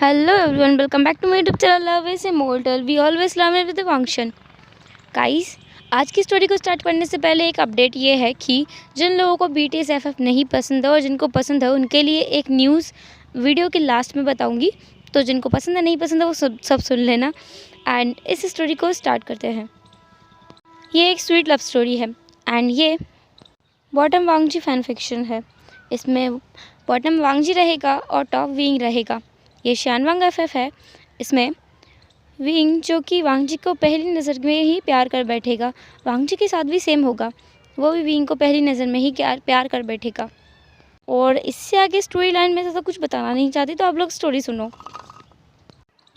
Hello everyone, welcome back to my YouTube channel Love is Immortal. We always love it with a function. Guys, आज की story को start करने से पहले एक अपडेट ये है कि जिन लोगों को BTS FF नहीं पसंद है और जिनको पसंद है उनके लिए एक न्यूज़ वीडियो के लास्ट में बताऊंगी। तो जिनको पसंद है नहीं पसंद है वो सब सुन लेना। एंड इस स्टोरी को स्टार्ट करते हैं। ये एक स्वीट लव स्टोरी है एंड ये बॉटम वांगजी फैन फिक्शन है। इसमें बॉटम वांगजी रहेगा और टॉप विंग रहेगा। ये शानवांग FF है। इसमें विंग जो कि वांगजी को पहली नज़र में ही प्यार कर बैठेगा, वांगजी के साथ भी सेम होगा, वो भी विंग को पहली नज़र में ही प्यार कर बैठेगा। और इससे आगे स्टोरी लाइन में ज़्यादा कुछ बताना नहीं चाहती, तो आप लोग स्टोरी सुनो।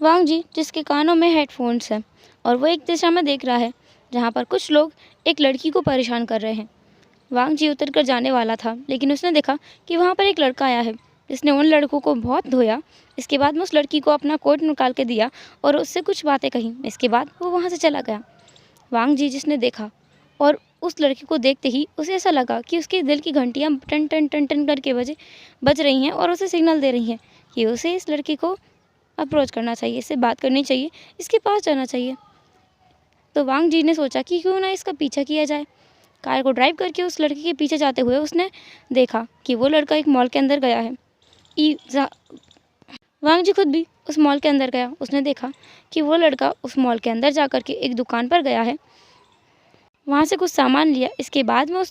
वांगजी जिसके कानों में हेडफोन्स हैं और वो एक दिशा में देख रहा है जहाँ पर कुछ लोग एक लड़की को परेशान कर रहे हैं। वांगजी उतर कर जाने वाला था, लेकिन उसने देखा कि वहाँ पर एक लड़का आया है जिसने उन लड़कों को बहुत धोया। इसके बाद में उस लड़की को अपना कोट निकाल के दिया और उससे कुछ बातें कही। इसके बाद वो वहाँ से चला गया। वांगजी जिसने देखा और उस लड़की को देखते ही उसे ऐसा लगा कि उसके दिल की घंटियाँ टन टन टन टन करके बज रही हैं और उसे सिग्नल दे रही हैं कि उसे इस लड़की को अप्रोच करना चाहिए, इससे बात करनी चाहिए, इसके पास जाना चाहिए। तो वांगजी ने सोचा कि क्यों ना इसका पीछा किया जाए। कार को ड्राइव करके उस लड़के के पीछे जाते हुए उसने देखा कि वो लड़का एक मॉल के अंदर गया है। वांगजी खुद भी उस मॉल के अंदर गया। उसने देखा कि वो लड़का उस मॉल के अंदर जा कर के एक दुकान पर गया है, वहाँ से कुछ सामान लिया। इसके बाद में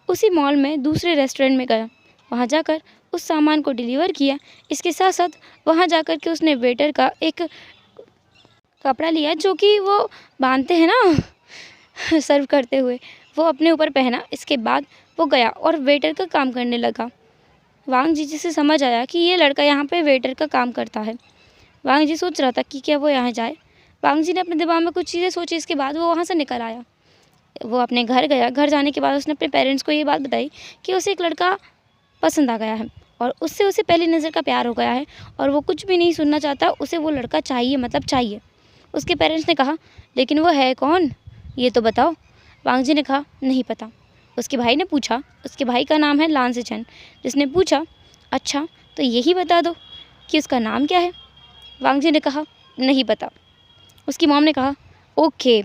उसी मॉल में दूसरे रेस्टोरेंट में गया, वहाँ जाकर उस सामान को डिलीवर किया। इसके साथ साथ वहाँ जाकर के उसने वेटर का एक कपड़ा लिया जो कि वो बांधते हैं ना सर्व करते हुए, वो अपने ऊपर पहना। इसके बाद वो गया और वेटर का काम करने लगा। वांगजी जिसे समझ आया कि ये लड़का यहाँ पे वेटर का काम करता है। वांगजी सोच रहा था कि क्या वो यहाँ जाए। वांगजी ने अपने दिमाग में कुछ चीज़ें सोची। इसके बाद वो वहाँ से निकल आया। वो अपने घर गया। घर जाने के बाद उसने अपने पेरेंट्स को ये बात बताई कि उसे एक लड़का पसंद आ गया है और उससे उसे पहली नज़र का प्यार हो गया है और वो कुछ भी नहीं सुनना चाहता, उसे वो लड़का चाहिए, मतलब चाहिए। उसके पेरेंट्स ने कहा, लेकिन वो है कौन, ये तो बताओ। वांगजी ने कहा, नहीं पता। उसके भाई ने पूछा, उसके भाई का नाम है लांसेचन, जिसने पूछा, अच्छा तो यही बता दो कि उसका नाम क्या है। वांगजी ने कहा, नहीं पता। उसकी मॉम ने कहा, ओके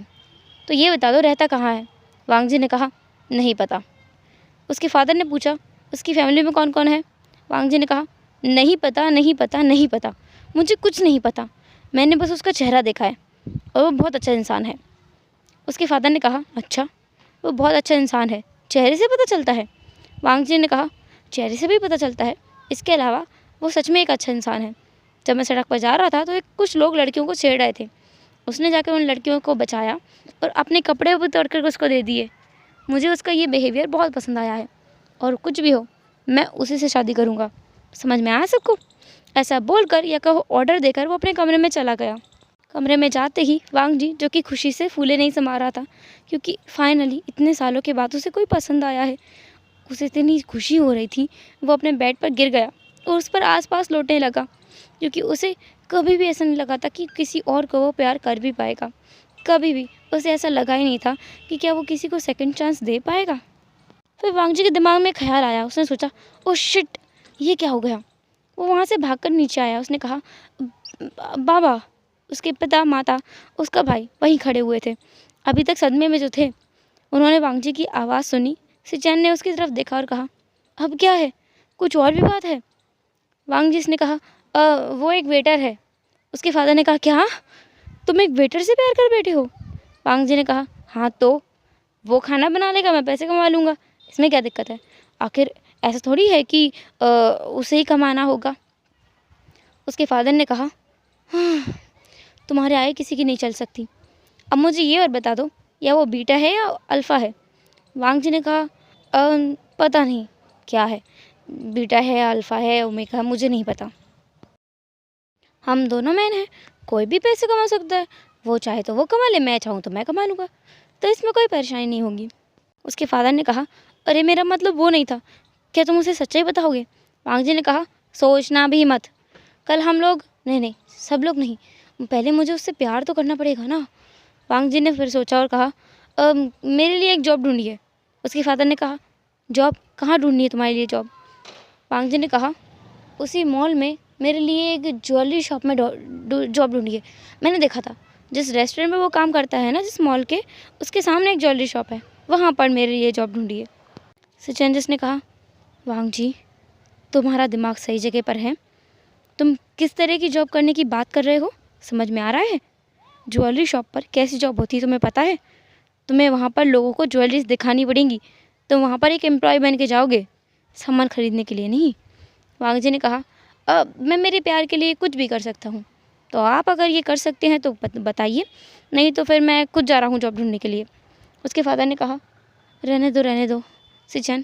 तो ये बता दो रहता कहाँ है। वांगजी ने कहा, नहीं पता। उसके फादर ने पूछा, उसकी फैमिली में कौन कौन है। वांगजी ने कहा, नहीं पता नहीं पता नहीं पता, मुझे कुछ नहीं पता, मैंने बस उसका चेहरा देखा है और वो बहुत अच्छा इंसान है। उसके फादर ने कहा, अच्छा वो बहुत अच्छा इंसान है, चेहरे से पता चलता है। वांगजी ने कहा, चेहरे से भी पता चलता है, इसके अलावा वो सच में एक अच्छा इंसान है। जब मैं सड़क पर जा रहा था तो कुछ लोग लड़कियों को छेड़ रहे थे, उसने जाकर उन लड़कियों को बचाया और अपने कपड़े उतार कर उसको दे दिए। मुझे उसका ये बिहेवियर बहुत पसंद आया है और कुछ भी हो मैं उसी से शादी करूँगा। समझ में आया सबको। ऐसा बोलकर या कहो ऑर्डर देकर वो अपने कमरे में चला गया। कमरे में जाते ही वांगजी जो कि खुशी से फूले नहीं समा रहा था, क्योंकि फाइनली इतने सालों के बाद उसे कोई पसंद आया है, उसे इतनी खुशी हो रही थी। वो अपने बेड पर गिर गया और उस पर आसपास लौटने लगा, क्योंकि उसे कभी भी ऐसा नहीं लगा था कि किसी और को वो प्यार कर भी पाएगा। कभी भी उसे ऐसा लगा ही नहीं था कि क्या वो किसी को सेकंड चांस दे पाएगा। फिर वांगजी के दिमाग में ख्याल आया। उसने सोचा, ओ शिट, ये क्या हो गया। वो वहाँ से भागकर नीचे आया। उसने कहा, बाबा। उसके पिता, माता, उसका भाई वहीं खड़े हुए थे, अभी तक सदमे में जो थे। उन्होंने वांगजी की आवाज़ सुनी। सिचैन ने उसकी तरफ देखा और कहा, अब क्या है, कुछ और भी बात है। वांगजी ने कहा, वो एक वेटर है। उसके फादर ने कहा, क्या, तुम एक वेटर से प्यार कर बैठे हो। वांगजी ने कहा, हाँ तो वो खाना बना लेगा, मैं पैसे कमा लूँगा, इसमें क्या दिक्कत है। आखिर ऐसा थोड़ी है कि उसे ही कमाना होगा। उसके फादर ने कहा, हाँ, तुम्हारे आगे किसी की नहीं चल सकती। अब मुझे ये और बता दो, या वो बीटा है या अल्फ़ा है। वांगजी ने कहा, पता नहीं क्या है, बीटा है, अल्फ़ा है, ओमेगा, मुझे नहीं पता। हम दोनों मैन हैं, कोई भी पैसे कमा सकता है, वो चाहे तो वो कमा ले, मैं चाहूँ तो मैं कमा लूँगा, तो इसमें कोई परेशानी नहीं होगी। उसके फादर ने कहा, अरे मेरा मतलब वो नहीं था, क्या तुम उसे सच्चाई बताओगे। वांगजी ने कहा, सोचना भी मत, कल हम लोग, नहीं सब लोग नहीं, पहले मुझे उससे प्यार तो करना पड़ेगा ना। वांगजी ने फिर सोचा और कहा, मेरे लिए एक जॉब ढूंढिए। उसके फादर ने कहा, जॉब, कहाँ ढूंढनी है तुम्हारे लिए जॉब। वांगजी ने कहा, उसी मॉल में मेरे लिए एक ज्वेलरी शॉप में जॉब ढूंढिए। मैंने देखा था जिस रेस्टोरेंट में वो काम करता है ना, जिस मॉल के, उसके सामने एक ज्वेलरी शॉप है, वहाँ पर मेरे लिए जॉब ढूंढिए। सिचेंजिस ने कहा, वांग जी, तुम्हारा दिमाग सही जगह पर है। तुम किस तरह की जॉब करने की बात कर रहे हो, समझ में आ रहा है? ज्वेलरी शॉप पर कैसी जॉब होती है तुम्हें पता है? तुम्हें वहाँ पर लोगों को ज्वेलरीज दिखानी पड़ेंगी। तुम वहाँ पर एक एम्प्लॉय बन के जाओगे, सामान खरीदने के लिए नहीं। वांग जी ने कहा, मैं मेरे प्यार के लिए कुछ भी कर सकता हूँ, तो आप अगर ये कर सकते हैं तो बताइए, नहीं तो फिर मैं खुद जा रहा हूँ जॉब ढूंढने के लिए। उसके फादर ने कहा, रहने दो सिचन,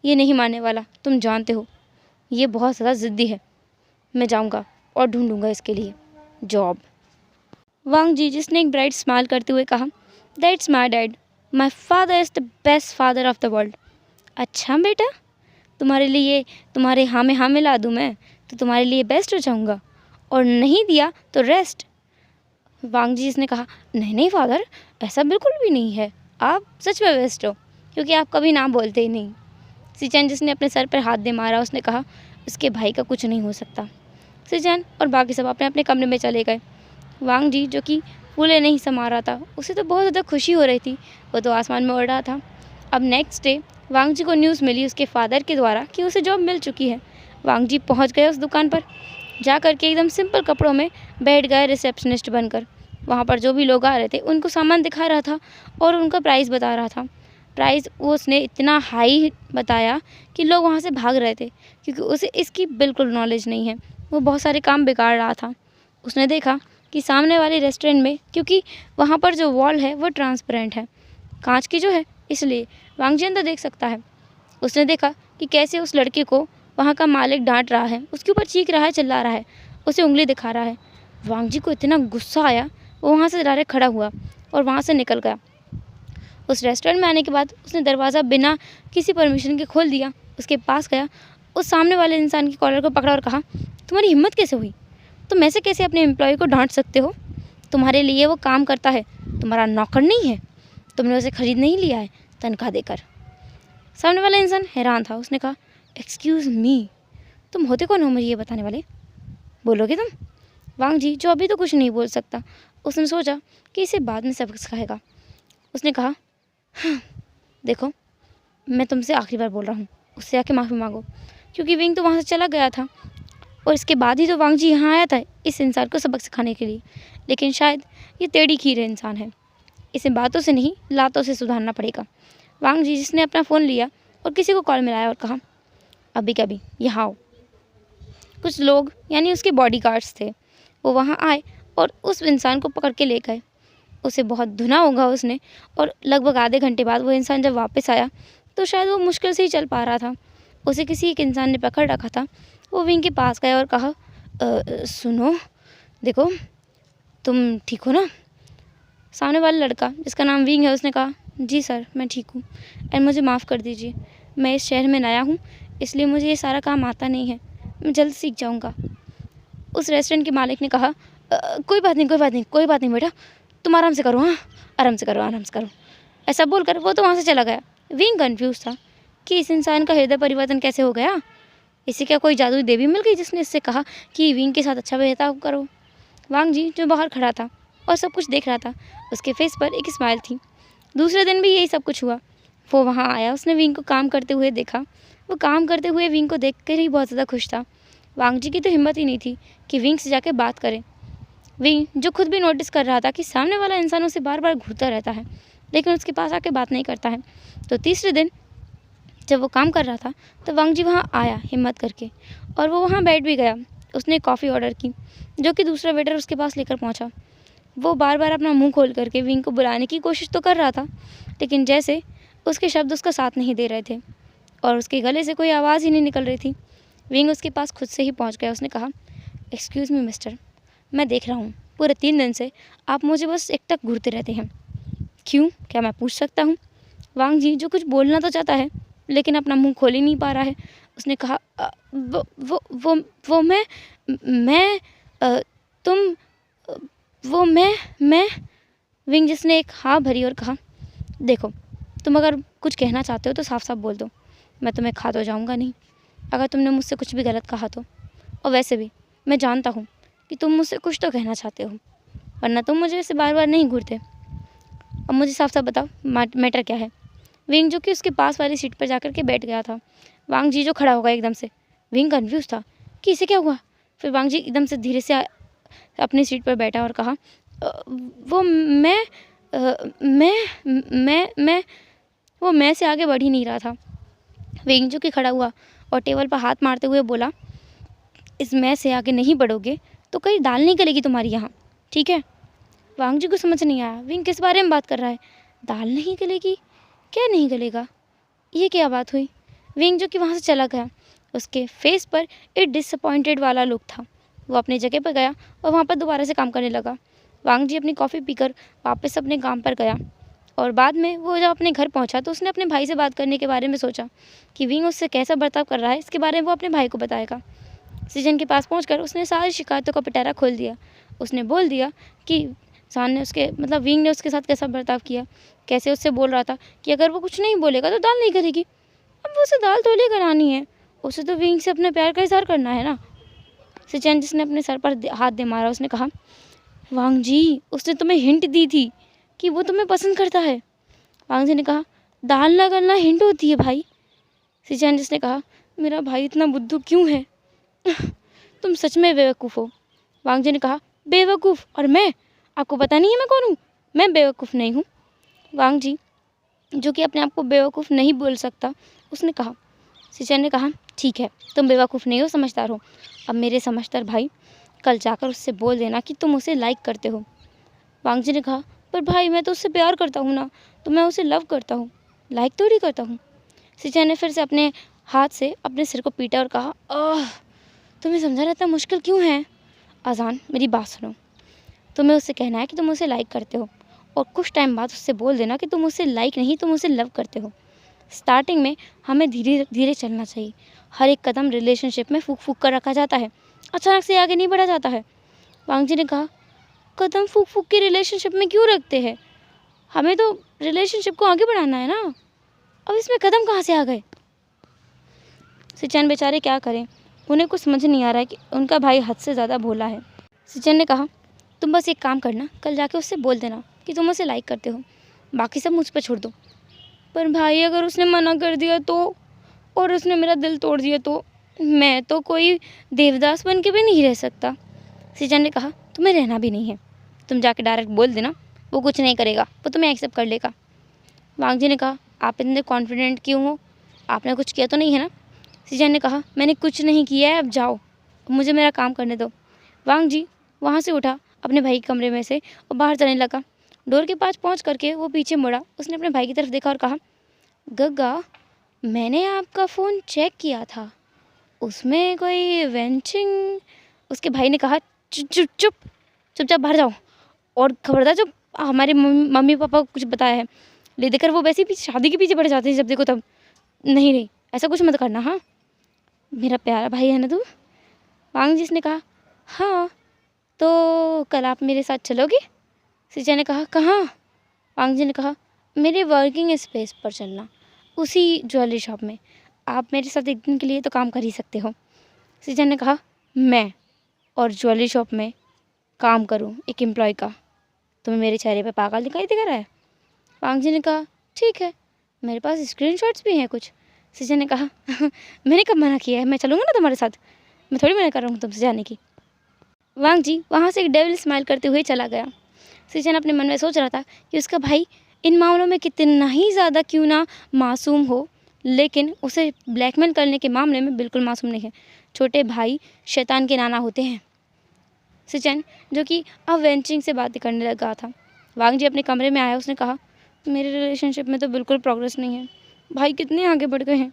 ये नहीं मानने वाला, तुम जानते हो ये बहुत ज़्यादा ज़िद्दी है। मैं जाऊँगा और ढूंढूंगा इसके लिए जॉब। वांग जी जिसने एक ब्राइट स्माइल करते हुए कहा, that's my dad, my father is the best father of the world. अच्छा बेटा, तुम्हारे लिए, तुम्हारे हाँ में हाँ मिला दूँ मैं तो तुम्हारे लिए बेस्ट हो जाऊँगा, और नहीं दिया तो रेस्ट। वांग जी जिसने कहा, नहीं फादर, ऐसा बिल्कुल भी नहीं है, आप सच में बेस्ट हो, क्योंकि आप कभी ना बोलते ही नहीं। सिचैन जिसने अपने सर पर हाथ दे मारा, उसने कहा, उसके भाई का कुछ नहीं हो सकता। सिचैन और बाकी सब अपने अपने कमरे में चले गए। वांग जी जो कि फूले नहीं समा रहा था, उसे तो बहुत ज़्यादा खुशी हो रही थी, वो तो आसमान में उड़ रहा था। अब नेक्स्ट डे वांग जी को न्यूज़ मिली उसके फादर के द्वारा कि उसे जॉब मिल चुकी है। वांग जी पहुंच गए उस दुकान पर, जा कर के एकदम सिंपल कपड़ों में बैठ गए रिसेप्शनिस्ट बनकर। वहाँ पर जो भी लोग आ रहे थे उनको सामान दिखा रहा था और उनका प्राइस बता रहा था। प्राइस वो उसने इतना हाई बताया कि लोग वहाँ से भाग रहे थे, क्योंकि उसे इसकी बिल्कुल नॉलेज नहीं है। वो बहुत सारे काम बिगाड़ रहा था। उसने देखा कि सामने वाले रेस्टोरेंट में, क्योंकि वहाँ पर जो वॉल है वो ट्रांसपेरेंट है, कांच की जो है, इसलिए वांग जी अंदर देख सकता है। उसने देखा कि कैसे उस लड़के को वहाँ का मालिक डांट रहा है, उसके ऊपर चीख रहा है, चिल्ला रहा है, उसे उंगली दिखा रहा है। वांग जी को इतना गुस्सा आया, वो वहाँ से डायरेक्ट खड़ा हुआ और वहाँ से निकल गया। उस रेस्टोरेंट में आने के बाद उसने दरवाज़ा बिना किसी परमिशन के खोल दिया। उसके पास गया, उस सामने वाले इंसान की कॉलर को पकड़ा और कहा, तुम्हारी हिम्मत कैसे हुई? तुम ऐसे कैसे अपने एम्प्लॉय को डांट सकते हो? तुम्हारे लिए वो काम करता है, तुम्हारा नौकर नहीं है। तुमने उसे खरीद नहीं लिया है तनख्वाह देकर। सामने वाला इंसान हैरान था। उसने कहा, एक्सक्यूज़ मी, तुम होते कौन हो मुझे ये बताने वाले? बोलोगे तुम? वांग जी जो अभी तो कुछ नहीं बोल सकता, उसने सोचा कि इसे बाद में सबक सिखाएगा। उसने कहा, हाँ, देखो, मैं तुमसे आखिरी बार बोल रहा हूँ, उससे आके माफ़ी मांगो, क्योंकि विंग तो वहाँ से चला गया था और इसके बाद ही तो वांग जी यहाँ आया था इस इंसान को सबक सिखाने के लिए। लेकिन शायद ये टेढ़ी खीर इंसान है, इसे बातों से नहीं लातों से सुधारना पड़ेगा। वांग जी जिसने अपना फ़ोन लिया और किसी को कॉल मिलाया और कहा, अभी कभी यहाँ आओ। कुछ लोग यानी उसके बॉडीगार्ड्स थे, वो वहाँ आए और उस इंसान को पकड़ के ले गए। उसे बहुत धुना होगा उसने, और लगभग आधे घंटे बाद वो इंसान जब वापस आया तो शायद वो मुश्किल से ही चल पा रहा था। उसे किसी एक इंसान ने पकड़ रखा था। वो विंग के पास गया और कहा, सुनो, देखो, तुम ठीक हो ना? सामने वाला लड़का जिसका नाम विंग है उसने कहा, जी सर, मैं ठीक हूँ, एंड मुझे माफ़ कर दीजिए, मैं इस शहर में नया हूँ, इसलिए मुझे ये सारा काम आता नहीं है, मैं जल्द सीख जाऊँगा। उस रेस्टोरेंट के मालिक ने कहा, कोई बात नहीं, कोई बात नहीं, कोई बात नहीं बेटा, तुम आराम से करो, हाँ, आराम से करो, आराम से करो। ऐसा बोलकर वो तो वहाँ से चला गया। विंग कन्फ्यूज़ था कि इस इंसान का हृदय परिवर्तन कैसे हो गया। इसे क्या कोई जादुई देवी मिल गई जिसने इससे कहा कि विंग के साथ अच्छा बर्ताव करो? वांग जी जो बाहर खड़ा था और सब कुछ देख रहा था, उसके फेस पर एक स्माइल थी। दूसरे दिन भी यही सब कुछ हुआ। वो वहाँ आया, उसने विंग को काम करते हुए देखा। वो काम करते हुए विंग को देख कर ही बहुत ज़्यादा खुश था। वांग जी की तो हिम्मत ही नहीं थी कि विंग से जाके बात करें। विंग जो खुद भी नोटिस कर रहा था कि सामने वाला इंसान उसे बार बार घूरता रहता है, लेकिन उसके पास आके बात नहीं करता है। तो तीसरे दिन जब वो काम कर रहा था तो वांग जी वहाँ आया हिम्मत करके, और वो वहाँ बैठ भी गया। उसने कॉफ़ी ऑर्डर की, जो कि दूसरा वेटर उसके पास लेकर पहुँचा। वो बार बार अपना मुंह खोल करके विंग को बुलाने की कोशिश तो कर रहा था, लेकिन जैसे उसके शब्द उसका साथ नहीं दे रहे थे और उसके गले से कोई आवाज़ ही नहीं निकल रही थी। विंग उसके पास खुद से ही पहुँच गया। उसने कहा, एक्सक्यूज़ मी मिस्टर, मैं देख रहा हूँ पूरे 3 दिन से आप मुझे बस एकटक घूरते रहते हैं, क्यों, क्या मैं पूछ सकता हूँ? वांग जी जो कुछ बोलना तो चाहता है लेकिन अपना मुंह खोल ही नहीं पा रहा है। उसने कहा, वो मैं तुम वो मैं विंग जिसने एक हाँ भरी और कहा, देखो, तुम अगर कुछ कहना चाहते हो तो साफ साफ बोल दो, मैं तुम्हें खा तो जाऊँगा नहीं अगर तुमने मुझसे कुछ भी गलत कहा तो। और वैसे भी मैं जानता हूँ कि तुम मुझसे कुछ तो कहना चाहते हो, वरना तुम मुझे ऐसे बार बार नहीं घूरते। अब मुझे साफ साफ बताओ मैटर क्या है। विंग जो कि उसके पास वाली सीट पर जाकर के बैठ गया था। वांग जी जो खड़ा हो गया एकदम से। विंग कन्फ्यूज था कि इसे क्या हुआ। फिर वांग जी एकदम से धीरे से अपनी सीट पर बैठा और कहा, वो मैं मैं वो मैं से आगे बढ़ ही नहीं रहा था। विंग जो कि खड़ा हुआ और टेबल पर हाथ मारते हुए बोला, इस मैं से आगे नहीं बढ़ोगे तो कहीं दाल नहीं गलेगी तुम्हारी यहाँ, ठीक है। वांग जी को समझ नहीं आया विंग किस बारे में बात कर रहा है। दाल नहीं गलेगी? क्या नहीं गलेगा? ये क्या बात हुई। विंग जो कि वहाँ से चला गया। उसके फेस पर एक डिसअपॉइंटेड वाला लुक था। वो अपनी जगह पर गया और वहाँ पर दोबारा से काम करने लगा। वांग जी अपनी कॉफ़ी पीकर वापस अपने काम पर गया और बाद में वो जब अपने घर पहुँचा तो उसने अपने भाई से बात करने के बारे में सोचा कि विंग उससे कैसा बर्ताव कर रहा है। इसके बारे में वो अपने भाई को बताएगा। सीजन के पास पहुंचकर उसने सारी शिकायतों का पिटारा खोल दिया। उसने बोल दिया कि सान ने उसके मतलब विंग ने उसके साथ कैसा बर्ताव किया, कैसे उससे बोल रहा था कि अगर वो कुछ नहीं बोलेगा तो दाल नहीं करेगी। अब वो उसे दाल थोड़ी करानी है, उसे तो विंग से अपने प्यार का इजहार करना है ना। सिचन जिसने अपने सर पर हाथ दे मारा, उसने कहा, वांग जी उसने तुम्हें हिंट दी थी कि वो तुम्हें पसंद करता है। वांग जी ने कहा, दाल ना करना हिंट होती है भाई। सिचन जिसने कहा, मेरा भाई इतना बुद्धू क्यों है। तुम सच में बेवकूफ़ हो। वांग जी ने कहा, बेवकूफ़? और मैं? आपको पता नहीं है मैं कौन हूँ? मैं बेवकूफ़ नहीं हूँ। वांग जी जो कि अपने आप को बेवकूफ़ नहीं बोल सकता, उसने कहा। सिचन ने कहा, ठीक है तुम बेवकूफ़ नहीं हो, समझदार हो। अब मेरे समझदार भाई, कल जाकर उससे बोल देना कि तुम उसे लाइक करते हो। वांग जी ने कहा, पर भाई मैं तो उससे प्यार करता हूँ ना, तो मैं उसे लव करता हूँ, लाइक थोड़ी करता हूँ। सिचन ने फिर से अपने हाथ से अपने सिर को पीटा और कहा, तुम्हें समझा रहता मुश्किल क्यों है। अजान मेरी बात सुनो, तुम्हें उससे कहना है कि तुम उसे लाइक करते हो और कुछ टाइम बाद उससे बोल देना कि तुम उसे लाइक नहीं, तुम उसे लव करते हो। स्टार्टिंग में हमें धीरे धीरे चलना चाहिए। हर एक कदम रिलेशनशिप में फूक फूक कर रखा जाता है, अचानक से आगे नहीं बढ़ा जाता है। वांग जी ने कहा, कदम फूक फूक के रिलेशनशिप में क्यों रखते हैं, हमें तो रिलेशनशिप को आगे बढ़ाना है ना। अब इसमें कदम कहाँ से आ गए। सिचन बेचारे क्या करें, उन्हें कुछ समझ नहीं आ रहा है कि उनका भाई हद से ज़्यादा भोला है। सिचन ने कहा, तुम बस एक काम करना, कल जाके उससे बोल देना कि तुम उसे लाइक करते हो, बाकी सब मुझ पर छोड़ दो। पर भाई अगर उसने मना कर दिया तो, और उसने मेरा दिल तोड़ दिया तो, मैं तो कोई देवदास बन के भी नहीं रह सकता। सिचन ने कहा, तुम्हें रहना भी नहीं है, तुम जाके डायरेक्ट बोल देना, वो कुछ नहीं करेगा, वो तुम्हें एक्सेप्ट कर लेगा। वांग जी ने कहा, आप इतने कॉन्फिडेंट क्यों हो, आपने कुछ किया तो नहीं है ना। सिचन ने कहा, मैंने कुछ नहीं किया है, अब जाओ, अब मुझे मेरा काम करने दो। वांग जी वहाँ से उठा अपने भाई के कमरे में से और बाहर जाने लगा। डोर के पास पहुँच करके वो पीछे मुड़ा, उसने अपने भाई की तरफ देखा और कहा, गग्गा मैंने आपका फ़ोन चेक किया था, उसमें कोई वेंचिंग। उसके भाई ने कहा, चुप चुप चुप चुपचाप बाहर जाओ, और खबरदार जब हमारे मम्मी पापा को कुछ बताया है ले देकर वो वैसे भी शादी के पीछे पड़ जाते हैं जब देखो तब। नहीं नहीं ऐसा कुछ मत करना, हाँ मेरा प्यारा भाई है ना तू। वांग जी ने कहा, हाँ तो कल आप मेरे साथ चलोगे। सिचन ने कहा, कहाँ। वांग जी ने कहा, मेरे वर्किंग स्पेस पर चलना, उसी ज्वेलरी शॉप में। आप मेरे साथ एक दिन के लिए तो काम कर ही सकते हो। सिचन ने कहा, मैं और ज्वेलरी शॉप में काम करूं एक एम्प्लॉय का, तुम्हें मेरे चेहरे पे पागल दिखाई दे रहा है। वांग जी ने कहा, ठीक है मेरे पास स्क्रीनशॉट्स भी हैं कुछ। सिचन ने कहा, मैंने कब मना किया है, मैं चलूँगा ना तुम्हारे साथ, मैं थोड़ी मना कर रहा हूँ तुमसे जाने की। वांग जी वहाँ से एक डेविल स्माइल करते हुए चला गया। सिचन अपने मन में सोच रहा था कि उसका भाई इन मामलों में कितना ही ज़्यादा क्यों ना मासूम हो, लेकिन उसे ब्लैकमेल करने के मामले में बिल्कुल मासूम नहीं है। छोटे भाई शैतान के नाना होते हैं। सिचन जो कि अब वेंचिंग से बातें करने लगा था। वांग जी अपने कमरे में आया, उसने कहा, मेरे रिलेशनशिप में तो बिल्कुल प्रोग्रेस नहीं है, भाई कितने आगे बढ़ गए हैं।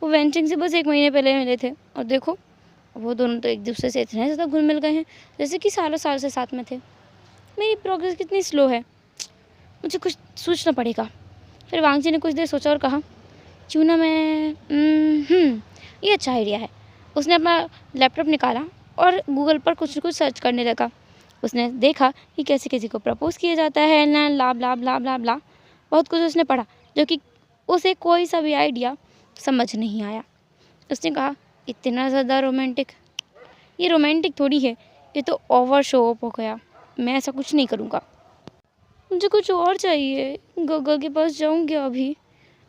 वो वेंचिंग से बस 1 महीने पहले मिले थे और देखो वो दोनों तो एक दूसरे से इतने ज़्यादा घुल मिल गए हैं जैसे कि सालों साल से साथ में थे। मेरी प्रोग्रेस कितनी स्लो है, मुझे कुछ सोचना पड़ेगा। फिर वांग जी ने कुछ देर सोचा और कहा, क्यों ना मैं ये अच्छा आइडिया है। उसने अपना लैपटॉप निकाला और गूगल पर कुछ कुछ सर्च करने लगा। उसने देखा कि कैसे किसी को प्रपोज़ किया जाता है ना, ला ब्ला ब्ला ब्ला ब्ला, बहुत कुछ उसने पढ़ा जो कि उसे कोई सा भी आइडिया समझ नहीं आया। उसने कहा, इतना ज़्यादा रोमांटिक, ये रोमांटिक थोड़ी है, ये तो ओवर शो ऑफ हो गया। मैं ऐसा कुछ नहीं करूँगा। मुझे कुछ और चाहिए। गग्गा के पास जाऊँ क्या अभी?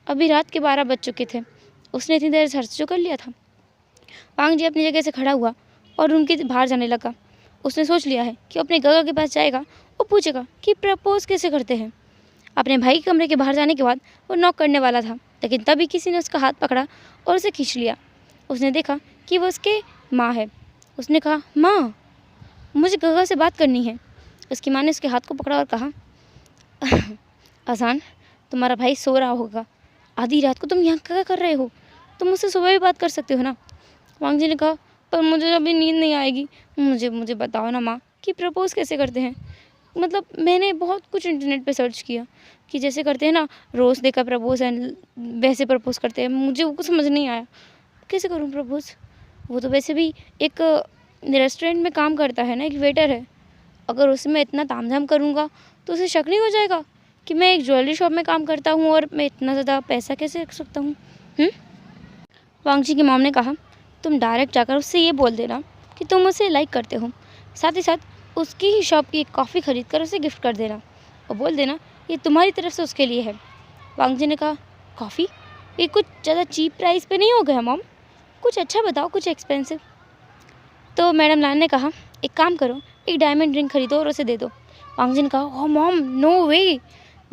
अभी रात के 12 बज चुके थे। उसने इतनी देर सर्च जो कर लिया था। वांग जी अपनी जगह से खड़ा हुआ और उनके बाहर जाने लगा। उसने सोच लिया है कि अपने गगा के पास जाएगा और पूछेगा कि प्रपोज कैसे करते हैं। अपने भाई के कमरे के बाहर जाने के बाद वो नॉक करने वाला था, लेकिन तभी किसी ने उसका हाथ पकड़ा और उसे खींच लिया। उसने देखा कि वो उसके माँ है। उसने कहा, माँ, मुझे गगा से बात करनी है। उसकी माँ ने उसके हाथ को पकड़ा और कहा, आसान, तुम्हारा भाई सो रहा होगा। आधी रात को तुम यहाँ क्या कर रहे हो? तुम मुझसे सुबह भी बात कर सकते हो ना। वांग जी ने कहा, पर मुझे अभी नींद नहीं आएगी। मुझे बताओ ना माँ कि प्रपोज कैसे करते हैं। मतलब मैंने बहुत कुछ इंटरनेट पे सर्च किया कि जैसे करते हैं ना, रोज़ देखा प्रपोज एंड वैसे प्रपोज करते हैं। मुझे वो कुछ समझ नहीं आया, कैसे करूँ प्रपोज। वो तो वैसे भी एक रेस्टोरेंट में काम करता है ना, एक वेटर है। अगर उसमें इतना तामझाम करूँगा तो उसे शक नहीं हो जाएगा कि मैं एक ज्वेलरी शॉप में काम करता हूँ और मैं इतना ज़्यादा पैसा कैसे रख सकता हूँ। वांग जी की मॉम ने कहा, तुम डायरेक्ट जाकर उससे ये बोल देना कि तुम उसे लाइक करते हो। साथ ही साथ उसकी ही शॉप की एक कॉफ़ी खरीद कर उसे गिफ्ट कर देना और बोल देना ये तुम्हारी तरफ से उसके लिए है। वांग जी ने कहा, कॉफ़ी? ये कुछ ज़्यादा चीप प्राइस पे नहीं हो गया मॉम? कुछ अच्छा बताओ, कुछ एक्सपेंसिव। तो मैडम लान ने कहा, एक काम करो, एक डायमंड रिंग खरीदो और उसे दे दो। वांग जी ने कहा, ओह मॉम, नो वे,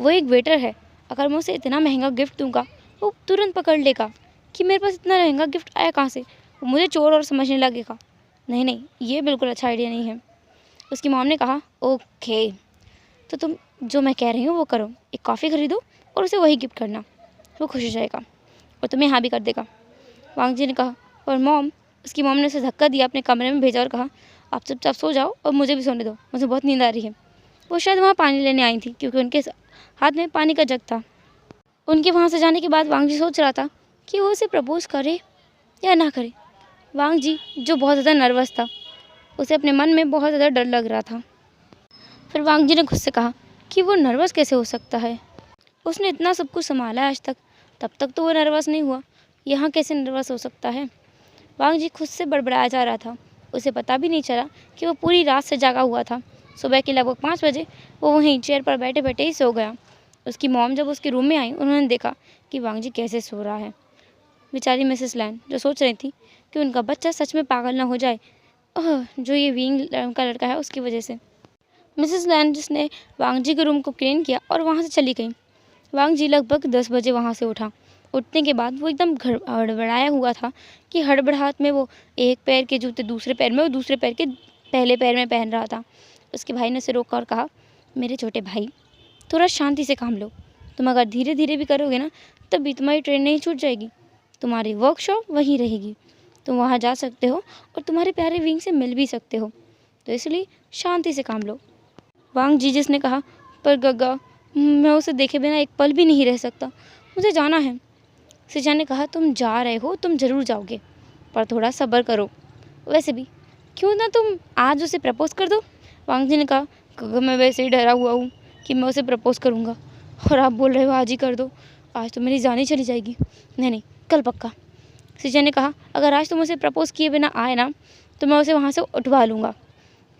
वो एक वेटर है। अगर मैं उसे इतना महंगा गिफ्ट दूंगा वो तुरंत पकड़ लेगा कि मेरे पास इतना महंगा गिफ्ट आया कहाँ से। वो मुझे चोर और समझने लगेगा। नहीं नहीं, ये बिल्कुल अच्छा आइडिया नहीं है। उसकी मॉम ने कहा, ओके, तो तुम जो मैं कह रही हूँ वो करो, एक कॉफ़ी खरीदो और उसे वही गिफ्ट करना। वो खुश हो जाएगा और तुम्हें हाँ भी कर देगा। वांग जी ने कहा, और मॉम, उसकी मॉम ने उसे धक्का दिया, अपने कमरे में भेजा और कहा, आप चुपचाप सो जाओ और मुझे भी सोने दो, मुझे बहुत नींद आ रही है। वो शायद वहाँ पानी लेने आई थी क्योंकि उनके हाथ में पानी का जग था। उनके वहाँ से जाने के बाद वांग जी सोच रहा था कि वो उसे प्रपोज करे या ना करे। वांग जी जो बहुत ज़्यादा नर्वस था, उसे अपने मन में बहुत ज़्यादा डर लग रहा था। फिर वांग जी ने खुद से कहा कि वो नर्वस कैसे हो सकता है, उसने इतना सब कुछ संभाला है आज तक, तब तक तो वो नर्वस नहीं हुआ, यहाँ कैसे नर्वस हो सकता है। वांग जी खुद से बड़बड़ाया जा रहा था। उसे पता भी नहीं चला कि वो पूरी रात से जागा हुआ था। सुबह के लगभग 5 बजे वो वहीं चेयर पर बैठे बैठे ही सो गया। उसकी मॉम जब उसके रूम में आई, उन्होंने देखा कि वांग जी कैसे सो रहा है। बेचारी मिसेस लैन जो सोच रही थी कि उनका बच्चा सच में पागल ना हो जाए, जो ये विंग का लड़का है उसकी वजह से। मिसेस लैन जिसने वांग जी के रूम को क्लीन किया और वहाँ से चली गई। वांग जी लगभग 10 बजे वहाँ से उठा। उठने के बाद वो एकदम हड़बड़ाया हुआ था कि हड़बड़ाहट में वो एक पैर के जूते दूसरे पैर में और दूसरे पैर के पहले पैर में पहन रहा था। उसके भाई ने उसे रोका और कहा, मेरे छोटे भाई, थोड़ा शांति से काम लो। तुम अगर धीरे धीरे भी करोगे ना, तब भी तुम्हारी ट्रेन नहीं छूट जाएगी। तुम्हारी वर्कशॉप वहीं रहेगी, तुम वहाँ जा सकते हो और तुम्हारे प्यारे विंग से मिल भी सकते हो, तो इसलिए शांति से काम लो। वांग जी जिसने कहा, पर गग्गा, मैं उसे देखे बिना एक पल भी नहीं रह सकता, मुझे जाना है। सिजा ने कहा, तुम जा रहे हो, तुम ज़रूर जाओगे, पर थोड़ा सब्र करो। वैसे भी क्यों ना तुम आज उसे प्रपोज कर दो। वांग जी ने कहा, गग्गा, मैं वैसे ही डरा हुआ हूँ कि मैं उसे प्रपोज करूँगा और आप बोल रहे हो आज ही कर दो। आज तो मेरी जान ही चली जाएगी। नहीं नहीं, कल पक्का। सिजा ने कहा, अगर आज तुम उसे प्रपोज किए बिना आए ना, तो मैं उसे वहाँ से उठवा लूँगा।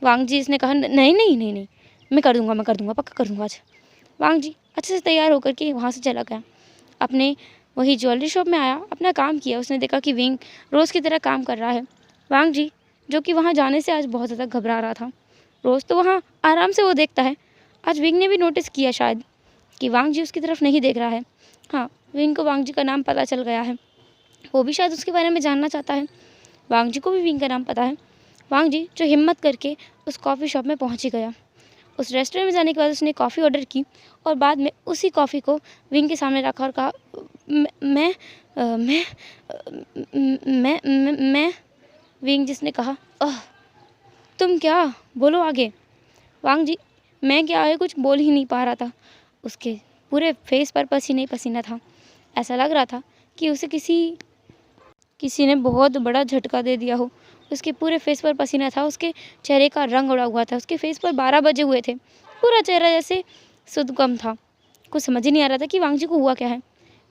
वांग जी इसने कहा, नहीं नहीं नहीं नहीं, मैं कर दूँगा, पक्का कर दूँगा आज। वांग जी अच्छे से तैयार होकर के वहाँ से चला गया। अपने वही ज्वेलरी शॉप में आया, अपना काम किया। उसने देखा कि विंग रोज़ की तरह काम कर रहा है। वांग जी जो कि वहाँ जाने से आज बहुत ज़्यादा घबरा रहा था, रोज़ तो वहाँ आराम से वो देखता है, आज विंग ने भी नोटिस किया शायद कि वांग जी उसकी तरफ नहीं देख रहा है। हाँ, विंग को वांग जी का नाम पता चल गया है, वो भी शायद उसके बारे में जानना चाहता है। वांग जी को भी विंग का नाम पता है। वांग जी जो हिम्मत करके उस कॉफ़ी शॉप में पहुँच ही गया। उस रेस्टोरेंट में जाने के बाद उसने कॉफ़ी ऑर्डर की और बाद में उसी कॉफ़ी को विंग के सामने रखा और कहा, मैं मैं मैं विंग जिसने कहा, तुम क्या, बोलो आगे। वांग जी मैं क्या है, कुछ बोल ही नहीं पा रहा था। उसके पूरे फेस पर पसीना ही पसीना था। ऐसा लग रहा था कि उसे किसी ने बहुत बड़ा झटका दे दिया हो। उसके पूरे फेस पर पसीना था, उसके चेहरे का रंग उड़ा हुआ था, उसके फेस पर 12 बजे हुए थे, पूरा चेहरा जैसे सुदगम था। कुछ समझ ही नहीं आ रहा था कि वांग जी को हुआ क्या है।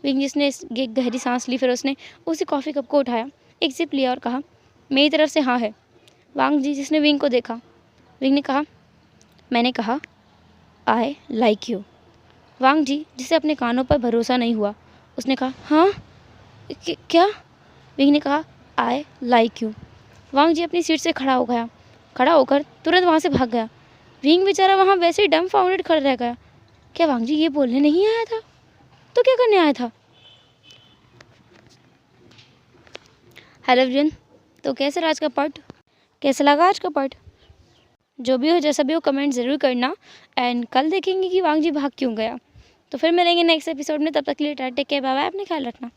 विंग जिसने एक गहरी सांस ली, फिर उसने उसी कॉफ़ी कप को उठाया, एक सिप लिया और कहा, मेरी तरफ से हाँ है। वांग जी जिसने विंग को देखा, विंग ने कहा, मैंने कहा आई लाइक यू। वांग जी जिसे अपने कानों पर भरोसा नहीं हुआ, उसने कहा हाँ क्या? विंग ने कहा आई लाइक यू। वांग जी अपनी सीट से खड़ा होकर तुरंत वहाँ से भाग गया। विंग बेचारा वहाँ वैसे ही डम्फाउंडेड खड़ा रह गया। क्या वांग जी ये बोलने नहीं आया था तो क्या करने आया था? हेलो एवरीवन, तो कैसा लगा आज का पार्ट? जो भी हो जैसा भी हो कमेंट ज़रूर करना। एंड कल देखेंगे कि वांग जी भाग क्यों गया। तो फिर मिलेंगे नेक्स्ट एपिसोड में, तब तक के लिए टाटा, टेक केयर, बाय बाय, अपने ख्याल रखना।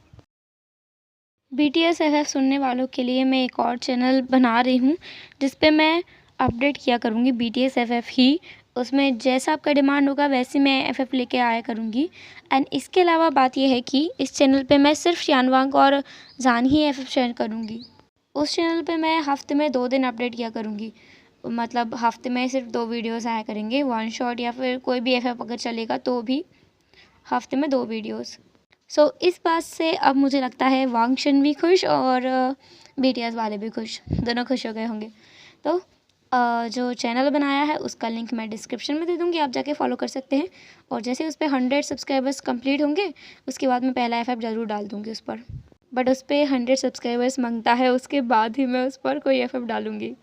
BTS FF सुनने वालों के लिए मैं एक और चैनल बना रही हूँ जिस पे मैं अपडेट किया करूँगी BTS FF ही। उसमें जैसा आपका डिमांड होगा वैसे मैं FF लेके आया करूँगी। एंड इसके अलावा बात यह है कि इस चैनल पे मैं सिर्फ शानवांग और जान ही FF शेयर करूँगी। उस चैनल पे मैं हफ्ते में 2 दिन अपडेट किया करूँगी, मतलब हफ्ते में सिर्फ 2 वीडियोस आया करेंगे, वन शॉट या फिर कोई भी FF अगर चलेगा तो भी हफ्ते में 2 वीडियोस। सो इस बात से अब मुझे लगता है वांगशन भी खुश और BTS वाले भी खुश, दोनों खुश हो गए होंगे। तो जो चैनल बनाया है उसका लिंक मैं डिस्क्रिप्शन में दे दूँगी, आप जाके फॉलो कर सकते हैं। और जैसे उस पर 100 सब्सक्राइबर्स कंप्लीट होंगे उसके बाद मैं पहला FF ज़रूर डाल दूँगी उस पर। बट उस पर 100 सब्सक्राइबर्स मांगता है, उसके बाद ही मैं उस पर कोई FF डालूँगी।